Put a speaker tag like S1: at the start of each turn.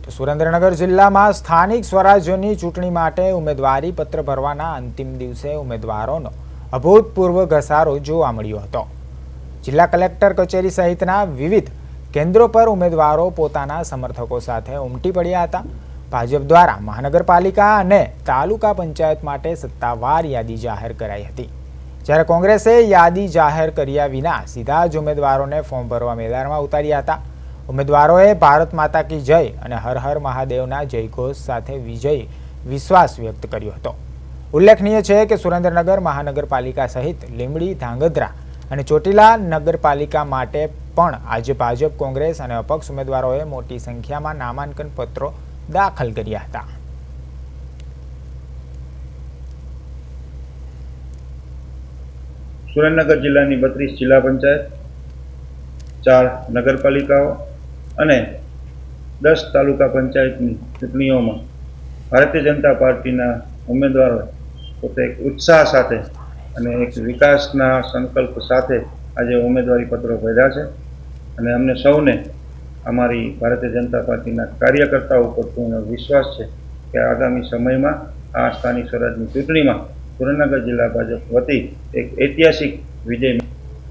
S1: તો સુરેન્દ્રનગર જિલ્લામાં સ્થાનિક સ્વરાજ્યની ચૂંટણી માટે ઉમેદવારી પત્ર ભરવાના અંતિમ દિવસે ઉમેદવારોનો અભૂતપૂર્વ ઘસારો જોવા મળ્યો હતો। જિલ્લા કલેક્ટર કચેરી સહિતના વિવિધ કેન્દ્રો પર ઉમેદવારો પોતાના સમર્થકો સાથે ઉમટી પડ્યા હતા। ભાજપ દ્વારા મહાનગરપાલિકા અને તાલુકા પંચાયત માટે સત્તાવાર યાદી જાહેર કરાઈ હતી, જ્યારે કોંગ્રેસે યાદી જાહેર કર્યા વિના સીધા જ ઉમેદવારોને ફોર્મ ભરવા મેદાનમાં ઉતાર્યા હતા। ઉમેદવારોએ ભારત માતા કી જય અને હર હર મહાદેવના જયઘોષ સાથે વિશ્વાસ વ્યક્ત કર્યો હતો। ઉલ્લેખનીય છે કે સુરેન્દ્રનગર મહાનગરપાલિકા સહિત લીંબડી, ધાંગધ્રા અને ચોટીલા નગરપાલિકા માટે પણ આજે ભાજપ, કોંગ્રેસ અને અપક્ષ ઉમેદવારોએ મોટી સંખ્યામાં નામાંકન પત્રો દાખલ કર્યા હતા।
S2: સુરેન્દ્રનગર જિલ્લાની 32 જિલ્લા પંચાયત, 4 નગરપાલિકાઓ અને 10 તાલુકા પંચાયતની ચૂંટણીઓમાં ભારતીય જનતા પાર્ટીના ઉમેદવારો પોતે એક ઉત્સાહ સાથે અને એક વિકાસના સંકલ્પ સાથે આજે ઉમેદવારી પત્રો ભર્યા છે અને અમને સૌને અમારી ભારતીય જનતા પાર્ટીના કાર્યકર્તાઓ ઉપર પૂર્ણ વિશ્વાસ છે કે આગામી સમયમાં આ સ્થાનિક સ્વરાજની ચૂંટણીમાં સુરેન્દ્રનગર જિલ્લા ભાજપ વતી એક ઐતિહાસિક વિજય